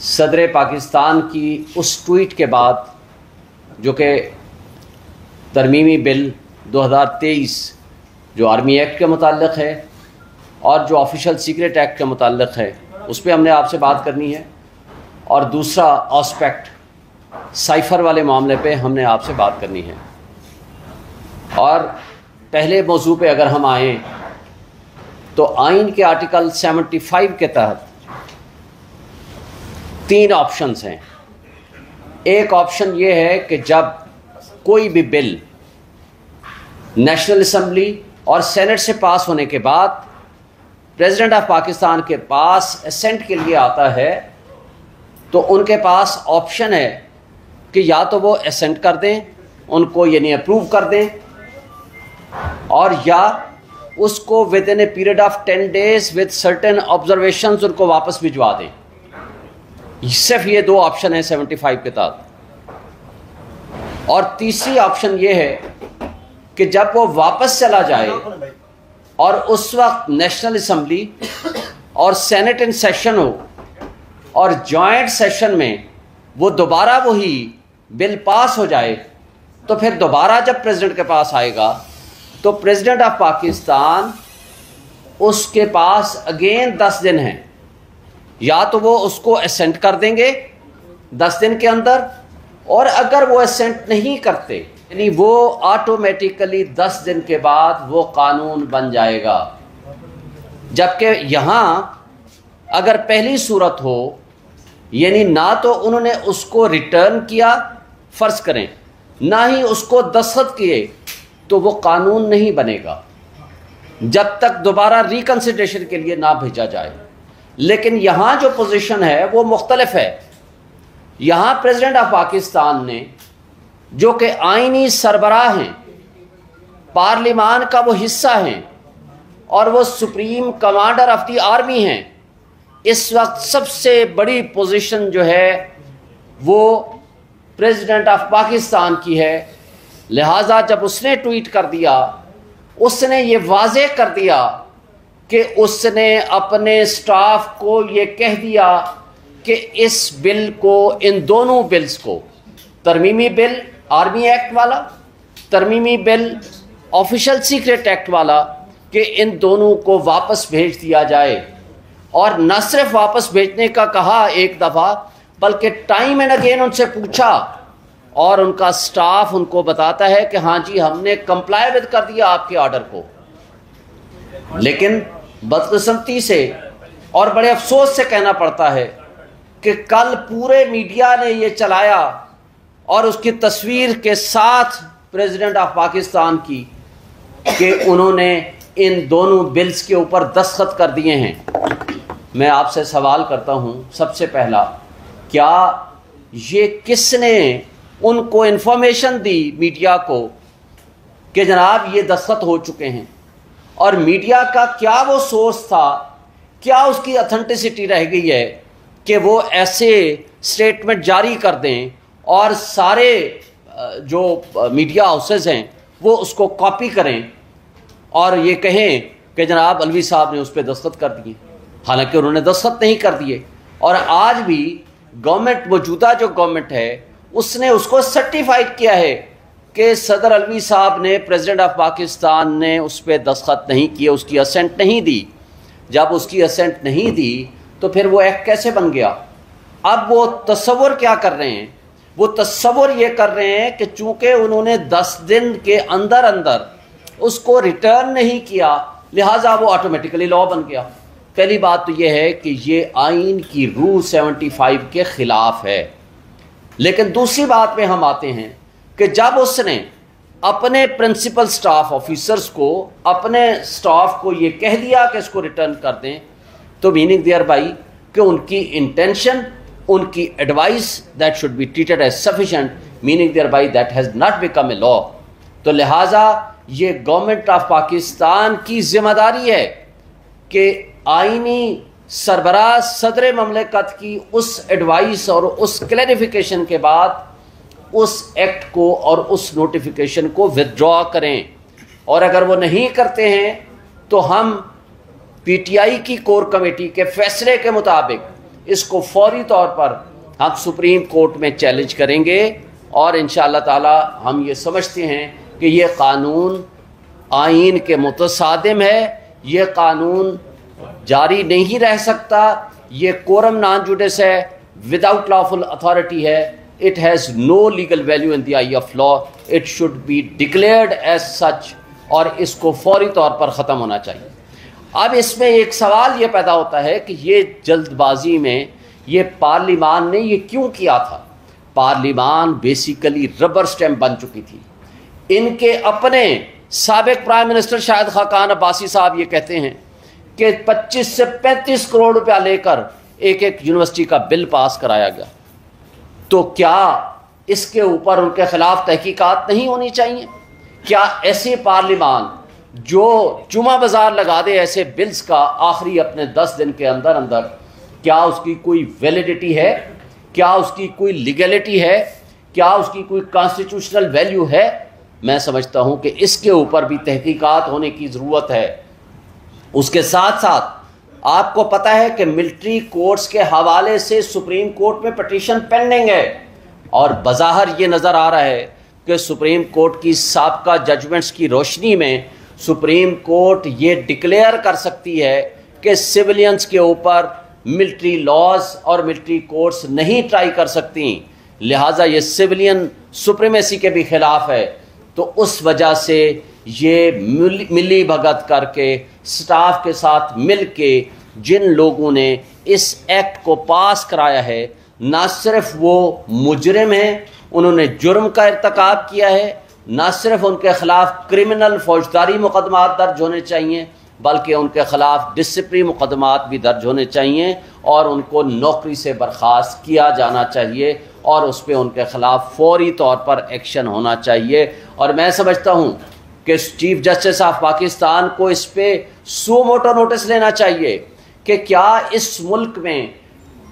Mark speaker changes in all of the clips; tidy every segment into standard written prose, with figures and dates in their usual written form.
Speaker 1: صدر پاکستان کی اس ٹویٹ کے بعد جو کہ ترمیمی بل 2023 جو آرمی ایکٹ کے متعلق ہے اور جو آفیشل سیکریٹ ایکٹ کے متعلق ہے اس پہ ہم نے آپ سے بات کرنی ہے، اور دوسرا آسپیکٹ سائفر والے معاملے پہ ہم نے آپ سے بات کرنی ہے۔ اور پہلے موضوع پہ اگر ہم آئیں تو آئین کے آرٹیکل 75 کے تحت 3 آپشنز ہیں۔ ایک آپشن یہ ہے کہ جب کوئی بھی بل نیشنل اسمبلی اور سینٹ سے پاس ہونے کے بعد پریزیڈنٹ آف پاکستان کے پاس اسینٹ کے لیے آتا ہے تو ان کے پاس آپشن ہے کہ یا تو وہ اسینٹ کر دیں، ان کو یعنی اپروو کر دیں، اور یا اس کو within a period of 10 days with certain observations ان کو واپس بھجوا دیں۔ صرف یہ 2 آپشن ہیں 75 کے تحت۔ اور تیسری آپشن یہ ہے کہ جب وہ واپس چلا جائے اور اس وقت نیشنل اسمبلی اور سینٹ ان سیشن ہو اور جوائنٹ سیشن میں وہ دوبارہ وہی بل پاس ہو جائے، تو پھر دوبارہ جب پریزیڈنٹ کے پاس آئے گا تو پریزیڈنٹ آف پاکستان اس کے پاس اگین 10 دن ہیں، یا تو وہ اس کو اسینٹ کر دیں گے 10 دن کے اندر، اور اگر وہ اسینٹ نہیں کرتے یعنی وہ آٹومیٹیکلی 10 دن کے بعد وہ قانون بن جائے گا۔ جبکہ یہاں اگر پہلی صورت ہو یعنی نہ تو انہوں نے اس کو ریٹرن کیا فرض کریں، نہ ہی اس کو دستخط کیے، تو وہ قانون نہیں بنے گا جب تک دوبارہ ریکنسیڈریشن کے لیے نہ بھیجا جائے۔ لیکن یہاں جو پوزیشن ہے وہ مختلف ہے۔ یہاں پریزیڈنٹ آف پاکستان نے جو کہ آئینی سربراہ ہیں، پارلیمان کا وہ حصہ ہیں اور وہ supreme commander of the army ہیں، اس وقت سب سے بڑی پوزیشن جو ہے وہ پریزیڈنٹ آف پاکستان کی ہے۔ لہٰذا جب اس نے ٹویٹ کر دیا، اس نے یہ واضح کر دیا کہ اس نے اپنے سٹاف کو یہ کہہ دیا کہ اس بل کو، ان دونوں بلز کو، ترمیمی بل آرمی ایکٹ والا، ترمیمی بل آفیشل سیکریٹ ایکٹ والا، کہ ان دونوں کو واپس بھیج دیا جائے۔ اور نہ صرف واپس بھیجنے کا کہا ایک دفعہ، بلکہ ٹائم اینڈ اگین ان سے پوچھا، اور ان کا سٹاف ان کو بتاتا ہے کہ ہاں جی ہم نے کمپلائی ود کر دیا آپ کے آرڈر کو۔ لیکن بدقسمتی سے اور بڑے افسوس سے کہنا پڑتا ہے کہ کل پورے میڈیا نے یہ چلایا اور اس کی تصویر کے ساتھ پریزیڈنٹ آف پاکستان کی کہ انہوں نے ان دونوں بلز کے اوپر دستخط کر دیے ہیں۔ میں آپ سے سوال کرتا ہوں، سب سے پہلا، کیا یہ کس نے ان کو انفارمیشن دی میڈیا کو کہ جناب یہ دستخط ہو چکے ہیں؟ اور میڈیا کا کیا وہ سورس تھا، کیا اس کی اتھینٹسٹی رہ گئی ہے کہ وہ ایسے سٹیٹمنٹ جاری کر دیں اور سارے جو میڈیا ہاؤسز ہیں وہ اس کو کاپی کریں اور یہ کہیں کہ جناب الوی صاحب نے اس پہ دستخط کر دیے، حالانکہ انہوں نے دستخط نہیں کر دیے۔ اور آج بھی گورنمنٹ، موجودہ جو گورنمنٹ ہے، اس نے اس کو سرٹیفائیڈ کیا ہے کہ صدر الوی صاحب نے، پریزیڈنٹ آف پاکستان نے اس پہ دستخط نہیں کیے، اس کی اسینٹ نہیں دی۔ جب اس کی اسینٹ نہیں دی تو پھر وہ ایکٹ کیسے بن گیا؟ اب وہ تصور کیا کر رہے ہیں؟ وہ تصور یہ کر رہے ہیں کہ چونکہ انہوں نے 10 دن کے اندر اندر اس کو ریٹرن نہیں کیا، لہٰذا وہ آٹومیٹیکلی لا بن گیا۔ پہلی بات تو یہ ہے کہ یہ آئین کی رول 75 کے خلاف ہے۔ لیکن دوسری بات پہ ہم آتے ہیں کہ جب اس نے اپنے پرنسپل سٹاف آفیسرز کو، اپنے سٹاف کو یہ کہہ دیا کہ اس کو ریٹرن کر دیں، تو میننگ دیئر بائی کہ ان کی انٹینشن، ان کی advice that should be treated as sufficient, meaning thereby that has not become a law. تو لہٰذا یہ گورنمنٹ آف پاکستان کی ذمہ داری ہے کہ آئینی سربراہ صدر مملکت کی اس ایڈوائس اور اس کلیریفیکیشن کے بعد اس ایکٹ کو اور اس نوٹیفیکیشن کو ودرا کریں، اور اگر وہ نہیں کرتے ہیں تو ہم پی ٹی آئی کی کور کمیٹی کے فیصلے کے مطابق اس کو فوری طور پر ہم سپریم کورٹ میں چیلنج کریں گے، اور انشاءاللہ تعالی ہم یہ سمجھتے ہیں کہ یہ قانون آئین کے متصادم ہے، یہ قانون جاری نہیں رہ سکتا، یہ quorum non judice ہے، وداؤٹ lawful authority ہے، it has no legal value in the eye of law, it should be declared as such، اور اس کو فوری طور پر ختم ہونا چاہیے۔ اب اس میں ایک سوال یہ پیدا ہوتا ہے کہ یہ جلد بازی میں یہ پارلیمان نے یہ کیوں کیا تھا؟ پارلیمان بیسیکلی ربر سٹیمپ بن چکی تھی۔ ان کے اپنے سابق پرائم منسٹر شاہد خاقان عباسی صاحب یہ کہتے ہیں کہ 25 سے 35 کروڑ روپیہ لے کر ایک یونیورسٹی کا بل پاس کرایا گیا، تو کیا اس کے اوپر ان کے خلاف تحقیقات نہیں ہونی چاہیے؟ کیا ایسے پارلیمان جو جمعہ بازار لگا دے ایسے بلز کا آخری اپنے 10 دن کے اندر اندر، کیا اس کی کوئی ویلیڈیٹی ہے؟ کیا اس کی کوئی لیگلٹی ہے؟ کیا اس کی کوئی کانسٹیٹیوشنل ویلیو ہے؟ میں سمجھتا ہوں کہ اس کے اوپر بھی تحقیقات ہونے کی ضرورت ہے۔ اس کے ساتھ ساتھ آپ کو پتہ ہے کہ ملٹری کورٹس کے حوالے سے سپریم کورٹ میں پٹیشن پینڈنگ ہے، اور بظاہر یہ نظر آ رہا ہے کہ سپریم کورٹ کی سابقہ ججمنٹس کی روشنی میں سپریم کورٹ یہ ڈکلیئر کر سکتی ہے کہ سویلینز کے اوپر ملٹری لاز اور ملٹری کورٹس نہیں ٹرائی کر سکتی، لہٰذا یہ سویلین سپریمیسی کے بھی خلاف ہے۔ تو اس وجہ سے یہ ملی بھگت کر کے سٹاف کے ساتھ مل کے جن لوگوں نے اس ایکٹ کو پاس کرایا ہے، نہ صرف وہ مجرم ہیں، انہوں نے جرم کا ارتکاب کیا ہے، نہ صرف ان کے خلاف کرمنل فوجداری مقدمات درج ہونے چاہیے، بلکہ ان کے خلاف ڈسپلنری مقدمات بھی درج ہونے چاہیے، اور ان کو نوکری سے برخاست کیا جانا چاہیے، اور اس پہ ان کے خلاف فوری طور پر ایکشن ہونا چاہیے۔ اور میں سمجھتا ہوں کہ چیف جسٹس آف پاکستان کو اس پہ سو موٹو نوٹس لینا چاہیے کہ کیا اس ملک میں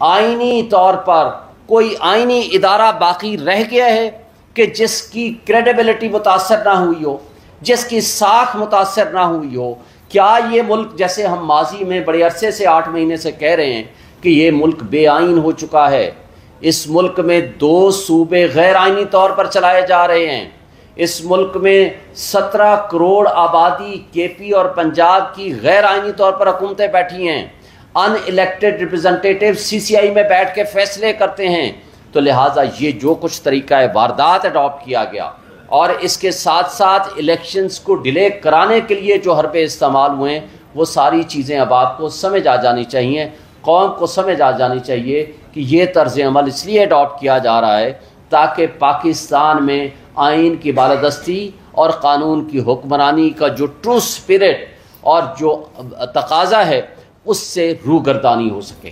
Speaker 1: آئینی طور پر کوئی آئینی ادارہ باقی رہ گیا ہے کہ جس کی کریڈیبلٹی متاثر نہ ہوئی ہو، جس کی ساکھ متاثر نہ ہوئی ہو؟ کیا یہ ملک، جیسے ہم ماضی میں بڑے عرصے سے 8 مہینے سے کہہ رہے ہیں کہ یہ ملک بے آئین ہو چکا ہے، اس ملک میں 2 صوبے غیر آئینی طور پر چلائے جا رہے ہیں، اس ملک میں 17 کروڑ آبادی کے پی اور پنجاب کی غیر آئینی طور پر حکومتیں بیٹھی ہیں، ان الیکٹڈ ریپرزنٹیٹیو سی سی آئی میں بیٹھ کے فیصلے کرتے ہیں۔ تو لہٰذا یہ جو کچھ طریقہ واردات اڈاپٹ کیا گیا، اور اس کے ساتھ ساتھ الیکشنز کو ڈیلے کرانے کے لیے جو حربے استعمال ہوئے ہیں، وہ ساری چیزیں اب آپ کو سمجھ آ جانی چاہیے، قوم کو سمجھ آ جانی چاہیے کہ یہ طرز عمل اس لیے اڈاپٹ کیا جا رہا ہے تاکہ پاکستان میں آئین کی بالادستی اور قانون کی حکمرانی کا جو ٹرو اسپرٹ اور جو تقاضا ہے اس سے روگردانی ہو سکے۔